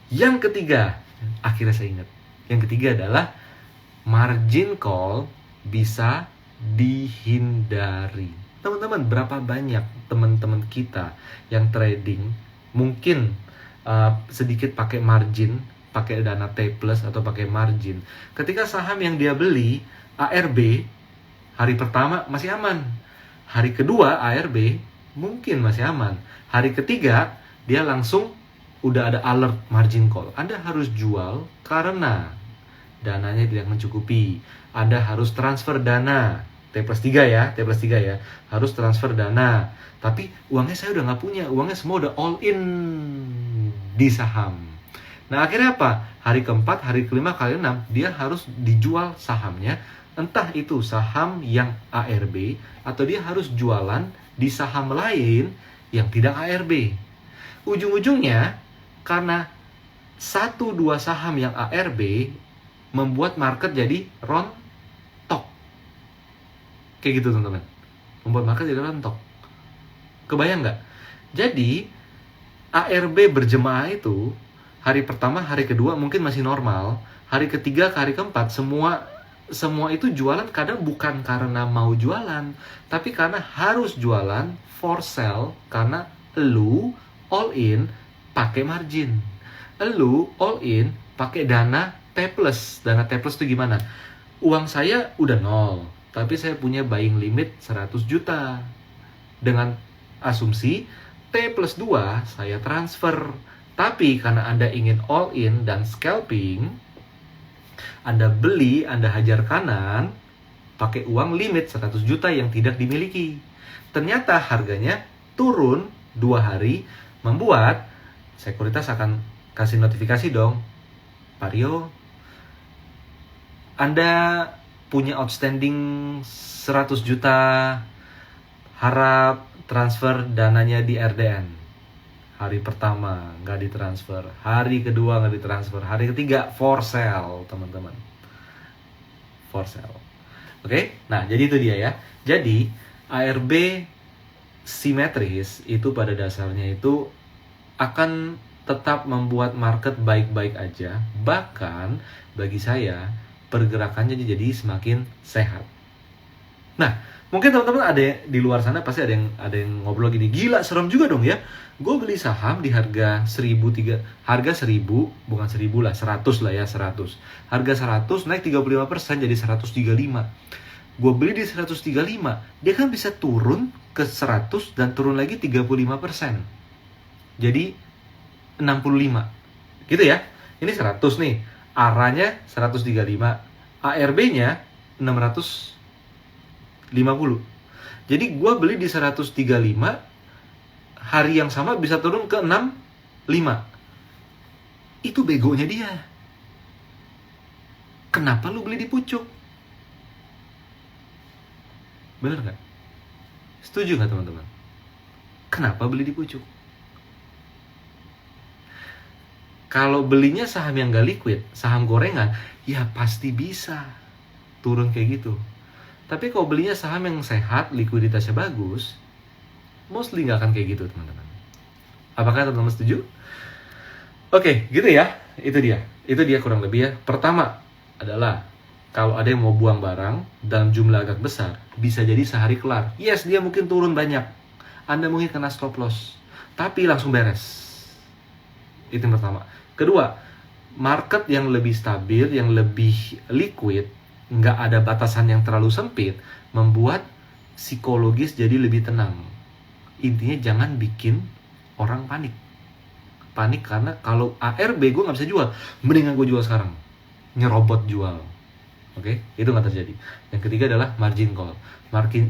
Yang ketiga, akhirnya saya ingat. Yang ketiga adalah margin call bisa dihindari. Teman-teman, berapa banyak teman-teman kita yang trading mungkin sedikit pakai margin, pakai dana T plus atau pakai margin. Ketika saham yang dia beli ARB, hari pertama masih aman. Hari kedua ARB mungkin masih aman. Hari ketiga dia langsung udah ada alert margin call. Anda harus jual karena dananya tidak mencukupi. Anda harus transfer dana. T plus 3 ya, T plus 3 ya. Harus transfer dana. Tapi uangnya saya udah nggak punya. Uangnya semua udah all in di saham. Nah akhirnya apa? Hari keempat, hari kelima, kali 6 dia harus dijual sahamnya. Entah itu saham yang ARB atau dia harus jualan di saham lain yang tidak ARB. Ujung-ujungnya karena 1-2 saham yang ARB membuat market jadi rontok. Kayak gitu teman-teman. Membuat market jadi rontok. Kebayang nggak? Jadi ARB berjemaah itu hari pertama, hari kedua mungkin masih normal. Hari ketiga, hari keempat semua itu jualan kadang bukan karena mau jualan, tapi karena harus jualan for sale karena lu all in pakai margin. Lu all in pakai dana T plus. Dana T plus itu gimana? Uang saya udah 0, tapi saya punya buying limit 100 juta. Dengan asumsi T plus 2 saya transfer. Tapi karena Anda ingin all in dan scalping, Anda beli, Anda hajar kanan pakai uang limit 100 juta yang tidak dimiliki. Ternyata harganya turun 2 hari, membuat sekuritas akan kasih notifikasi dong, Pak Rio, Anda punya outstanding 100 juta, harap transfer dananya di RDN. Hari pertama nggak ditransfer, hari kedua nggak ditransfer, hari ketiga for sale teman-teman, for sale. Oke? Nah jadi itu dia ya. Jadi ARB simetris itu pada dasarnya itu akan tetap membuat market baik-baik aja. Bahkan bagi saya pergerakannya jadi semakin sehat. Nah, mungkin teman-teman ada di luar sana pasti ada yang ngobrol gini, gila serem juga dong ya. Gue beli saham di harga 1.000 bukan 1.000 lah, 100 lah ya, 100. Harga 100 naik 35% jadi 135. Gue beli di 135, dia kan bisa turun ke 100 dan turun lagi 35%. Jadi 65 gitu ya. Ini 100 nih, arahnya 135, ARB-nya 650. Jadi gue beli di 135, hari yang sama bisa turun ke 65. Itu begonya dia. Kenapa lu beli di pucuk? Bener gak? Setuju gak teman-teman? Kenapa beli di pucuk? Kalau belinya saham yang gak liquid, saham gorengan, ya pasti bisa turun kayak gitu. Tapi kalau belinya saham yang sehat, likuiditasnya bagus, mostly gak akan kayak gitu teman-teman. Apakah teman-teman setuju? Oke, gitu ya. Itu dia kurang lebih ya. Pertama adalah kalau ada yang mau buang barang dalam jumlah agak besar, bisa jadi sehari kelar. Yes, dia mungkin turun banyak, Anda mungkin kena stop loss, tapi langsung beres. Itu yang pertama. Kedua, market yang lebih stabil, yang lebih liquid, nggak ada batasan yang terlalu sempit, membuat psikologis jadi lebih tenang. Intinya jangan bikin orang panik. Panik karena kalau ARB gue nggak bisa jual, mendingan gue jual sekarang, nyerobot jual. Oke, itu nggak terjadi. Yang ketiga adalah margin call.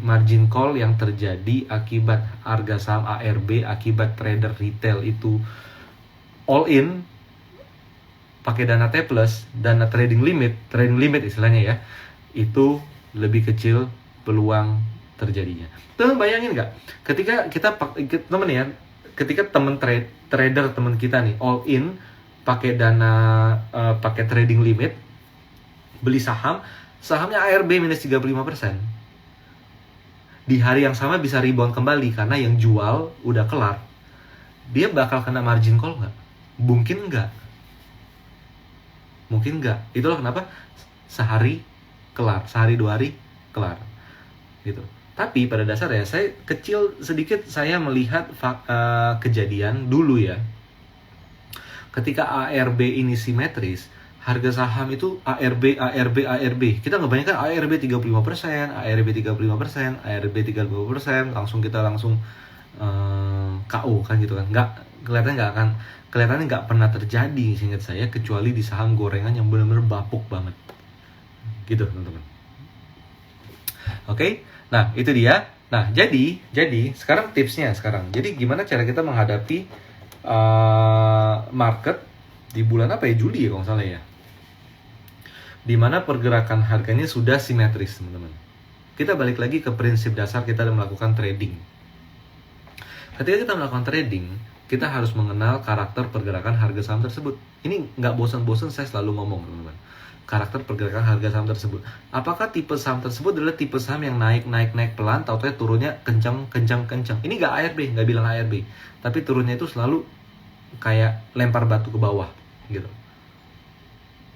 Margin call yang terjadi akibat harga saham ARB, akibat trader retail itu all in pakai dana T plus, dana trading limit istilahnya ya, itu lebih kecil peluang terjadinya. Teman bayangin nggak? Ketika temen ya, ketika trader teman kita nih all in pakai dana pakai trading limit, beli sahamnya ARB minus 35%. Di hari yang sama bisa rebound kembali karena yang jual udah kelar. Dia bakal kena margin call nggak? Mungkin nggak. Mungkin enggak. Itulah kenapa sehari kelar, sehari 2 hari kelar gitu. Tapi pada dasarnya saya kecil sedikit saya melihat kejadian dulu ya. Ketika ARB ini simetris, harga saham itu ARB. Kita ngebayangkan ARB 35%, ARB 35%, ARB 35%, langsung KO kan gitu kan. Kelihatannya nggak pernah terjadi seingat saya, kecuali di saham gorengan yang benar-benar bapuk banget. Gitu teman-teman. Oke, nah itu dia. Nah jadi sekarang tipsnya sekarang. Jadi gimana cara kita menghadapi market di bulan apa ya, Juli ya kalau nggak salah ya, dimana pergerakan harganya sudah simetris teman-teman. Kita balik lagi ke prinsip dasar kita melakukan trading. Ketika kita melakukan trading, kita harus mengenal karakter pergerakan harga saham tersebut. Ini nggak bosan-bosan saya selalu ngomong teman-teman, karakter pergerakan harga saham tersebut. Apakah tipe saham tersebut adalah tipe saham yang naik pelan, tahu-tahu turunnya kencang. Ini nggak ARB, nggak bilang ARB, tapi turunnya itu selalu kayak lempar batu ke bawah gitu.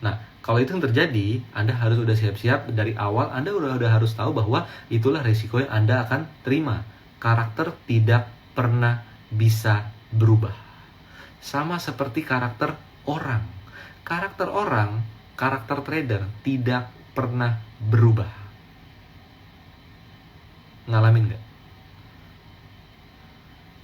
Nah, kalau itu yang terjadi, Anda harus udah siap-siap dari awal. Anda udah harus tahu bahwa itulah resiko yang Anda akan terima. Karakter tidak pernah bisa berubah. Sama seperti karakter orang. Karakter trader tidak pernah berubah. Ngalamin nggak?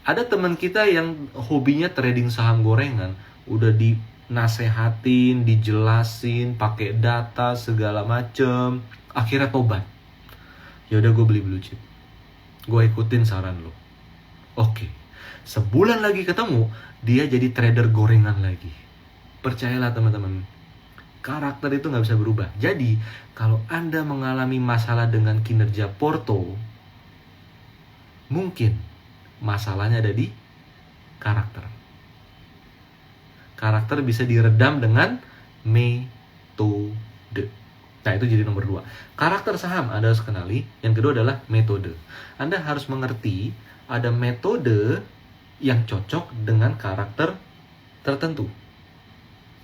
Ada teman kita yang hobinya trading saham gorengan, udah dinasehatin, dijelasin, pakai data segala macem, akhirnya tobat. Ya udah gue beli blue chip, gue ikutin saran lo. Oke, sebulan lagi ketemu, dia jadi trader gorengan lagi. Percayalah teman-teman, karakter itu nggak bisa berubah. Jadi kalau Anda mengalami masalah dengan kinerja porto, mungkin masalahnya ada di karakter. Karakter bisa diredam dengan metode. Nah, itu jadi nomor 2. Karakter saham Anda harus kenali. Yang kedua adalah metode. Anda harus mengerti ada metode yang cocok dengan karakter tertentu.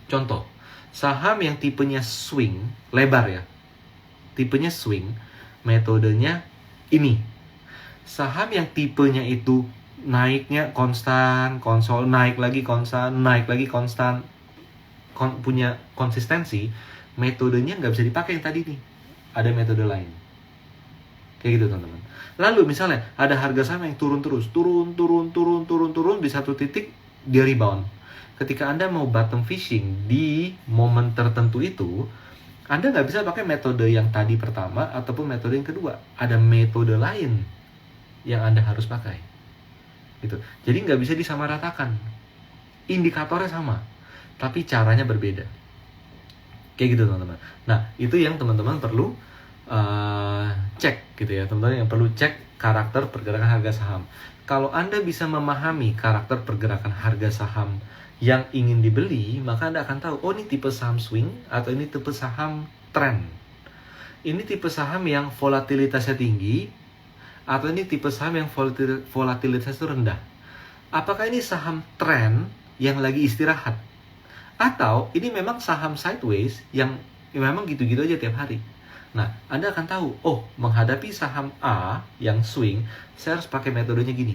Contoh, saham yang tipenya swing, lebar ya. Tipenya swing, metodenya ini. Saham yang tipenya itu naiknya konstan, naik lagi konstan, punya konsistensi, metodenya nggak bisa dipakai yang tadi nih. Ada metode lain. Kayak gitu teman-teman. Lalu misalnya ada harga saham yang turun terus, turun, di satu titik dia rebound. Ketika Anda mau bottom fishing di momen tertentu itu, Anda nggak bisa pakai metode yang tadi pertama ataupun metode yang kedua. Ada metode lain yang Anda harus pakai gitu. Jadi nggak bisa disamaratakan. Indikatornya sama, tapi caranya berbeda. Kayak gitu teman-teman. Nah, itu yang teman-teman perlu cek gitu ya. Teman-teman yang perlu cek karakter pergerakan harga saham. Kalau Anda bisa memahami karakter pergerakan harga saham yang ingin dibeli, maka Anda akan tahu, oh ini tipe saham swing atau ini tipe saham trend. Ini tipe saham yang volatilitasnya tinggi atau ini tipe saham yang volatilitas itu rendah. Apakah ini saham trend yang lagi istirahat? Atau ini memang saham sideways yang memang gitu-gitu aja tiap hari? Nah, Anda akan tahu, oh menghadapi saham A yang swing, saya harus pakai metodenya gini.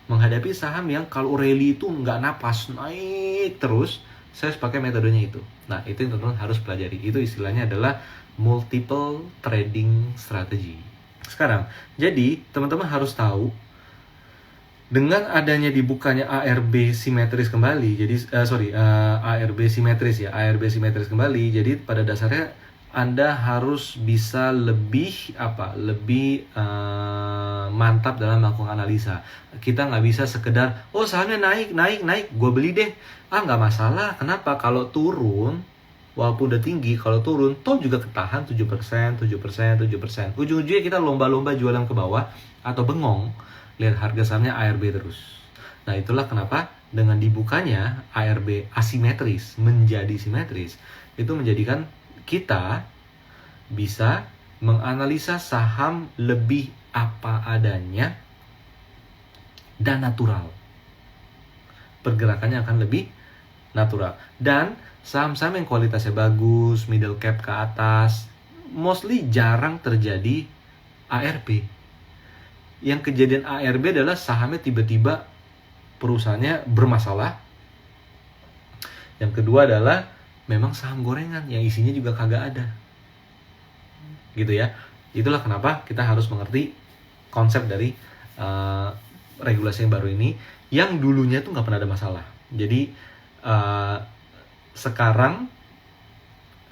Menghadapi saham yang kalau rally itu nggak napas, naik terus, saya harus pakai metodenya itu. Nah, itu yang teman-teman harus pelajari. Itu istilahnya adalah multiple trading strategy. Sekarang, jadi teman-teman harus tahu dengan adanya dibukanya ARB simetris kembali, jadi ARB simetris kembali. Jadi pada dasarnya Anda harus bisa lebih mantap dalam melakukan analisa. Kita nggak bisa sekedar sahamnya naik, gue beli deh. Nggak masalah. Kenapa? Kalau turun, walaupun udah tinggi, kalau turun, toh juga ketahan 7%. Ujung-ujungnya kita lomba-lomba jualan ke bawah atau bengong, lihat harga sahamnya ARB terus. Nah, itulah kenapa dengan dibukanya ARB asimetris menjadi simetris, itu menjadikan kita bisa menganalisa saham lebih apa adanya dan natural. Pergerakannya akan lebih natural. Dan Saham-saham yang kualitasnya bagus, middle cap ke atas, mostly jarang terjadi ARB. Yang kejadian ARB adalah sahamnya tiba-tiba perusahaannya bermasalah. Yang kedua adalah memang saham gorengan yang isinya juga kagak ada. Gitu ya. Itulah kenapa kita harus mengerti konsep dari regulasi yang baru ini, yang dulunya tuh nggak pernah ada masalah. Jadi sekarang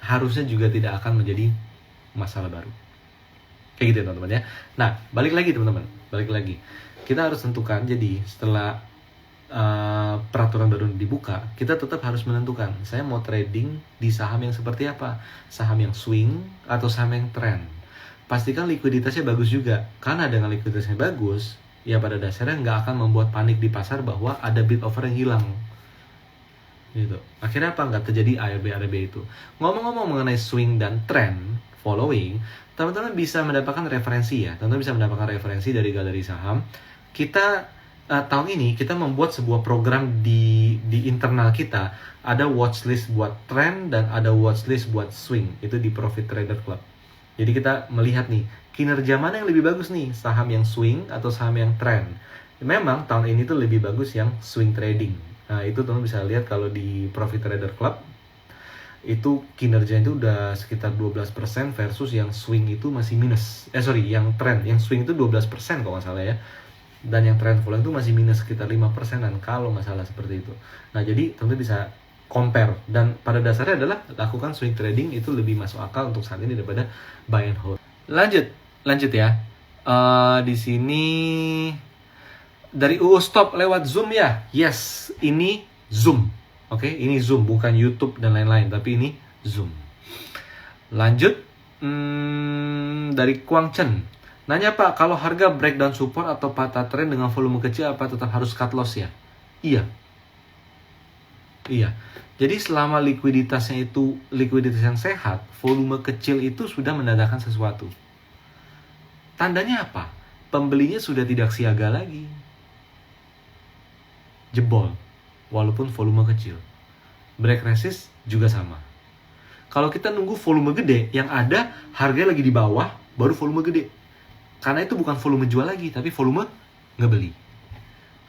harusnya juga tidak akan menjadi masalah baru. Kayak gitu ya teman-teman ya. Nah, balik lagi teman-teman. Balik lagi. Kita harus tentukan, jadi setelah peraturan baru dibuka, kita tetap harus menentukan, saya mau trading di saham yang seperti apa. Saham yang swing atau saham yang trend. Pastikan likuiditasnya bagus juga. Karena dengan likuiditasnya bagus, ya pada dasarnya nggak akan membuat panik di pasar bahwa ada bid offer yang hilang. Gitu. Akhirnya apa? Nggak terjadi ARB itu. Ngomong-ngomong mengenai swing dan trend following, teman-teman bisa mendapatkan referensi ya. Teman-teman bisa mendapatkan referensi dari galeri saham. Kita tahun ini kita membuat sebuah program di internal kita. Ada watchlist buat trend dan ada watchlist buat swing. Itu di Profit Trader Club. Jadi kita melihat nih, kinerja mana yang lebih bagus nih? Saham yang swing atau saham yang trend? Memang tahun ini tuh lebih bagus yang swing trading. Nah, itu teman bisa lihat kalau di Profit Trader Club itu kinerjanya itu udah sekitar 12% versus yang swing itu masih minus. Yang trend, yang swing itu 12% kalau nggak salah ya. Dan yang trend following itu masih minus sekitar 5%-an kalau nggak salah seperti itu. Nah, jadi teman bisa compare, dan pada dasarnya adalah lakukan swing trading itu lebih masuk akal untuk saat ini daripada buy and hold. Lanjut ya. Di sini dari UU Stop lewat Zoom ya. Yes, ini Zoom. Oke, ini Zoom, bukan YouTube dan lain-lain, tapi ini Zoom. Lanjut, dari Kuang Chen. Nanya Pak, kalau harga breakdown support atau patah trend dengan volume kecil, apa tetap harus cut loss ya? Iya. Jadi selama likuiditasnya itu likuiditas yang sehat, volume kecil itu sudah menandakan sesuatu. Tandanya apa? Pembelinya sudah tidak siaga lagi. Jebol, walaupun volume kecil. Break resist juga sama. Kalau kita nunggu volume gede, yang ada harga lagi di bawah, baru volume gede. Karena itu bukan volume jual lagi, tapi volume ngebeli.